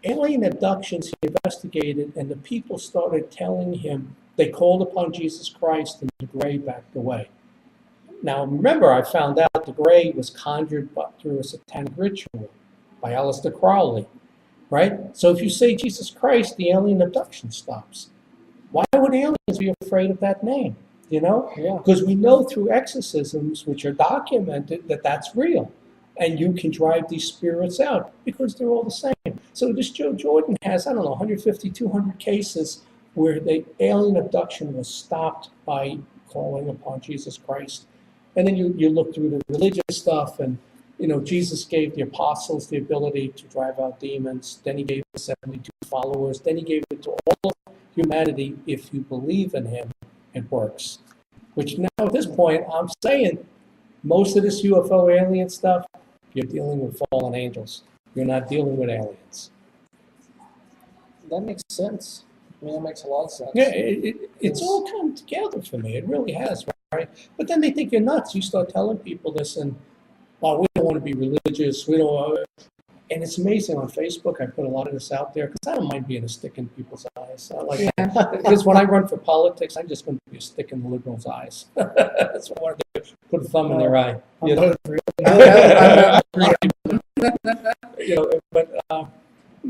alien abductions he investigated, and the people started telling him they called upon Jesus Christ and the gray backed away. Now, remember, I found out the gray was conjured through a satanic ritual by Aleister Crowley, right? So if you say Jesus Christ, the alien abduction stops. Why would aliens be afraid of that name? Yeah. Because we know through exorcisms, which are documented, that that's real. And you can drive these spirits out because they're all the same. So this Joe Jordan has, 150, 200 cases where the alien abduction was stopped by calling upon Jesus Christ. And then you look through the religious stuff, and Jesus gave the apostles the ability to drive out demons. Then he gave the 72 followers. Then he gave it to all of humanity. If you believe in him, it works. Which now at this point, I'm saying most of this UFO alien stuff, you're dealing with fallen angels. You're not dealing with aliens. That makes sense. I mean, that makes a lot of sense. Yeah, it's all come together for me. It really has, right? But then they think you're nuts. You start telling people this, and, we don't want to be religious. We don't. And it's amazing on Facebook. I put a lot of this out there because I don't mind being a stick in people's eyes. Because when I run for politics, I'm just going to be a stick in the liberals' eyes. That's what I want to do. Put a thumb in their eye. But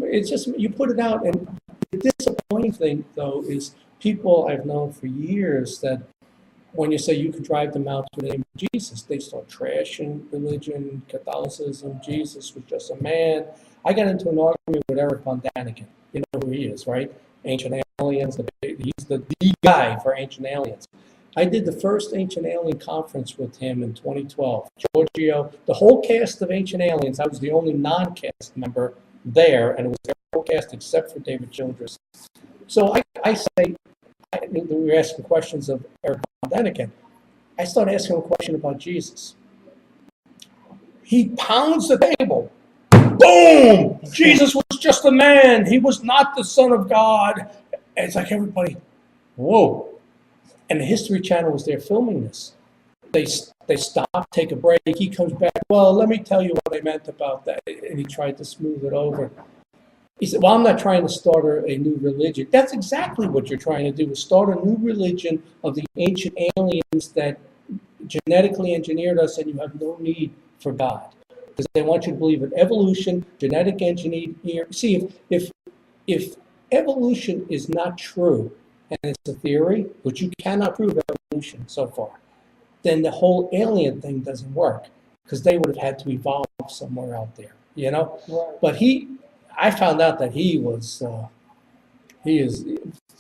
it's just, you put it out, and the disappointing thing, though, is people I've known for years that when you say you can drive them out to the name of Jesus, they start trashing religion, Catholicism. Jesus was just a man. I got into an argument with Eric von Daniken. You know who he is, right? Ancient Aliens. He's the guy for Ancient Aliens. I did the first Ancient Alien conference with him in 2012. Giorgio, the whole cast of Ancient Aliens, I was the only non-cast member there, and it was their whole cast except for David Childress. So I say, we were asking questions of Eric von Daniken. I started asking him a question about Jesus. He pounds the table. Boom! Jesus was just a man. He was not the Son of God. And it's like everybody, whoa. And the History Channel was there filming this. They stop, take a break. He comes back. Well, let me tell you what I meant about that. And he tried to smooth it over. He said, well, I'm not trying to start a new religion. That's exactly what you're trying to do, is start a new religion of the ancient aliens that genetically engineered us, and you have no need for God. Because they want you to believe in evolution, genetic engineering. See, if evolution is not true, and it's a theory, but you cannot prove evolution so far, then the whole alien thing doesn't work, because they would have had to evolve somewhere out there, Right. But I found out that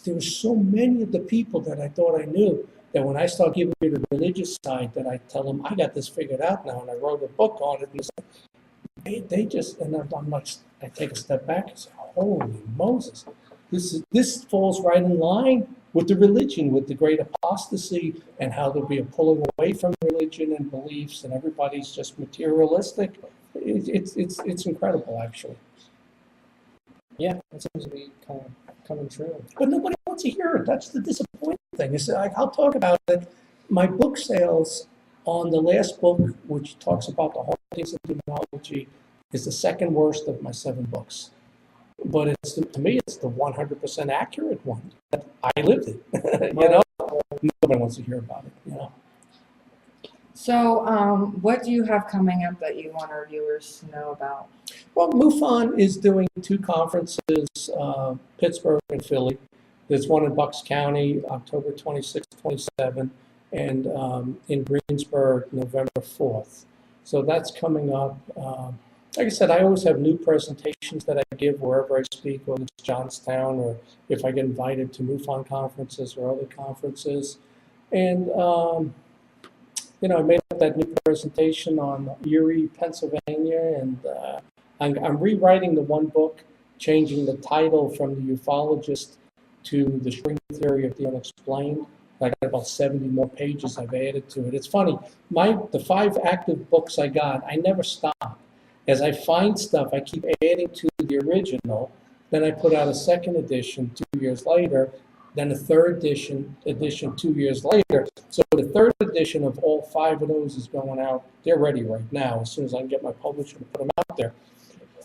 there were so many of the people that I thought I knew, that when I start giving you the religious side, that I tell them, I got this figured out now, and I wrote a book on it, and they just, and I'm like, I take a step back and say, holy Moses, this falls right in line with the religion, with the great apostasy, and how there'll be a pulling away from religion and beliefs, and everybody's just materialistic. It's incredible, actually. Yeah, it seems to be kind of coming true. But nobody wants to hear it. That's the disappointing thing. I'll talk about it. My book sales on the last book, which talks about the hauntings of demonology, is the second worst of my 7 books. But it's to me, it's the 100% accurate one. I lived it. You know, nobody wants to hear about it. You know. So, what do you have coming up that you want our viewers to know about? Well, MUFON is doing 2 conferences, Pittsburgh and Philly. There's one in Bucks County, October 26th, 27th, and in Greensburg, November 4th. So that's coming up. Like I said, I always have new presentations that I give wherever I speak, whether it's Johnstown or if I get invited to MUFON conferences or other conferences. And, you know, I made up that new presentation on Erie, Pennsylvania, and I'm rewriting the one book, changing the title from The Ufologist to The String Theory of the Unexplained. I got about 70 more pages I've added to it. It's funny, the 5 active books I got, I never stop. As I find stuff, I keep adding to the original. Then I put out a second edition 2 years later, then a third edition 2 years later. So the third edition of all 5 of those is going out. They're ready right now, as soon as I can get my publisher to put them out there.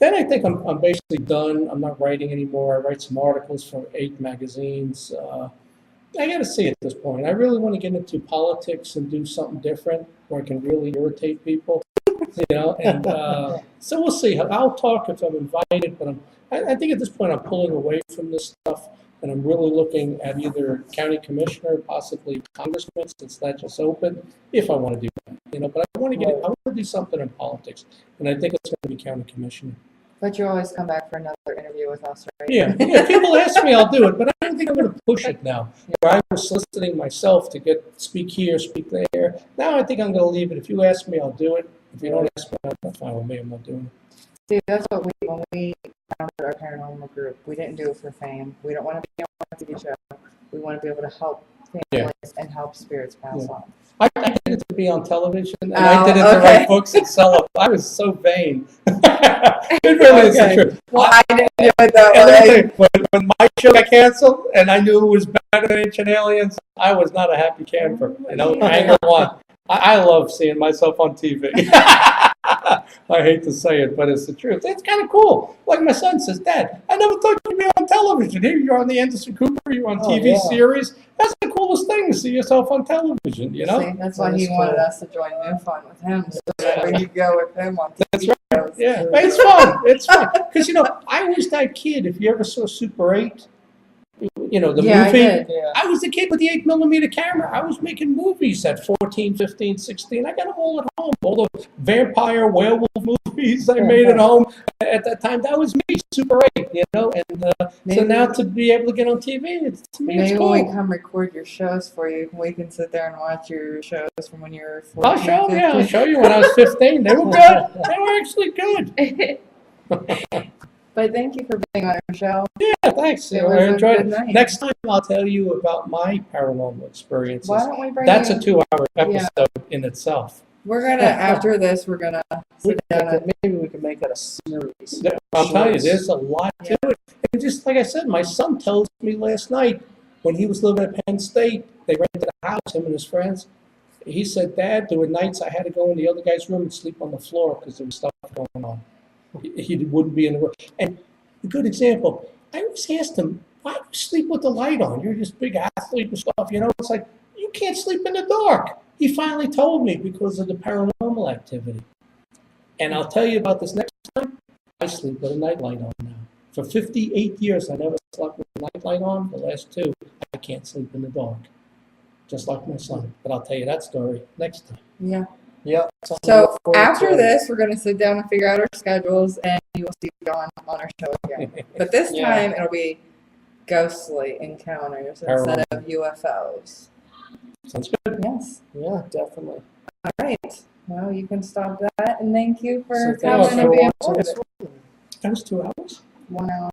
Then I think I'm basically done. I'm not writing anymore. I write some articles for 8 magazines. I got to see at this point. I really want to get into politics and do something different where I can really irritate people. You know, and so we'll see. I'll talk if I'm invited, but I think at this point I'm pulling away from this stuff, and I'm really looking at either county commissioner, possibly congressman, since that just opened, if I want to do that. You know, but I want to do something in politics, and I think it's going to be county commissioner. But you always come back for another interview with us, right? Yeah, people ask me, I'll do it, but I don't think I'm going to push it now. Where I was soliciting myself to speak here, speak there. Now I think I'm going to leave it. If you ask me, I'll do it. If you don't ask me, that's fine with me. I'm not doing it. See, that's what when we founded our paranormal group, we didn't do it for fame. We don't want to be on a TV show. We want to be able to help families and help spirits pass on. I did it to be on television, and I did it to write books and sell them. I was so vain. It really is the truth. Well, I didn't do it that way. When my show got canceled, and I knew it was better than Ancient Aliens, I was not a happy camper. You know, anger won. I love seeing myself on TV. I hate to say it, but it's the truth. It's kind of cool. Like my son says, Dad, I never thought you'd be on television. Here you're on the Anderson Cooper, you're on TV series. That's the coolest thing, to see yourself on television, you know? See, that's why he wanted us to join MUFON with him, so that we could go with him on TV That's right. shows. Yeah, but it's fun. It's fun. Because, you know, I was that kid, if you ever saw Super 8, you know, the movie. I did. Yeah. I was the kid with the 8mm camera. I was making movies at 14, 15, 16. I got them all at home. All the vampire, werewolf movies I made at home. At that time, that was me, Super 8, you know. And so now to be able to get on TV, to me, it's Maybe cool. when we come record your shows for you, we can sit there and watch your shows from when you were 14, I'll show 15. you. I'll show you when I was 15. They were good. They were actually good. But thank you for being on our show. Yeah, thanks. It I was a enjoyed good it. night. Next time, I'll tell you about my paranormal experiences. Why don't we bring That's you? a 2-hour episode in itself. We're gonna after this. We're gonna sit down and Maybe we can make that a series. I'll tell you, there's a lot to it. And just like I said, my son tells me last night when he was living at Penn State, they rented a house, him and his friends. He said, Dad, there were nights I had to go in the other guy's room and sleep on the floor because there was stuff going on. He wouldn't be in the room. And a good example, I always asked him, why do you sleep with the light on? You're this big athlete and stuff, you know? It's like, you can't sleep in the dark. He finally told me because of the paranormal activity. And I'll tell you about this next time. I sleep with a nightlight on now. For 58 years, I never slept with a nightlight on. The last 2, I can't sleep in the dark. Just like my son. But I'll tell you that story next time. yeah. Yep. So after this, we're gonna sit down and figure out our schedules, and you will see John on our show again. But this time it'll be ghostly encounters instead of UFOs. Sounds good. Yes. Yeah, definitely. All right. Well, you can stop that, and thank you for So thanks coming for and being watching part of this it. one. That was 2 hours? 1 hour.